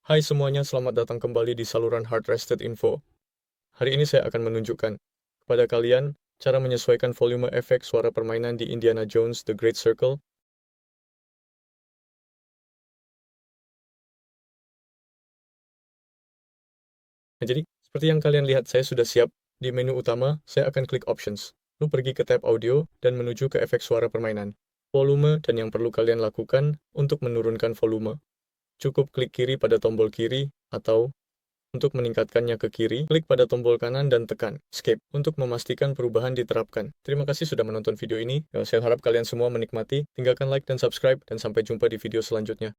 Hai semuanya, selamat datang kembali di saluran Hard Rested Info. Hari ini saya akan menunjukkan kepada kalian cara menyesuaikan volume efek suara permainan di Indiana Jones The Great Circle. Nah, jadi, seperti yang kalian lihat, saya sudah siap. Di menu utama, saya akan klik Options. Lalu pergi ke tab Audio dan menuju ke efek suara permainan, volume, dan yang perlu kalian lakukan untuk menurunkan volume. Cukup klik kiri pada tombol kiri, atau untuk meningkatkannya ke kiri, klik pada tombol kanan dan tekan Escape untuk memastikan perubahan diterapkan. Terima kasih sudah menonton video ini. Saya harap kalian semua menikmati. Tinggalkan like dan subscribe, dan sampai jumpa di video selanjutnya.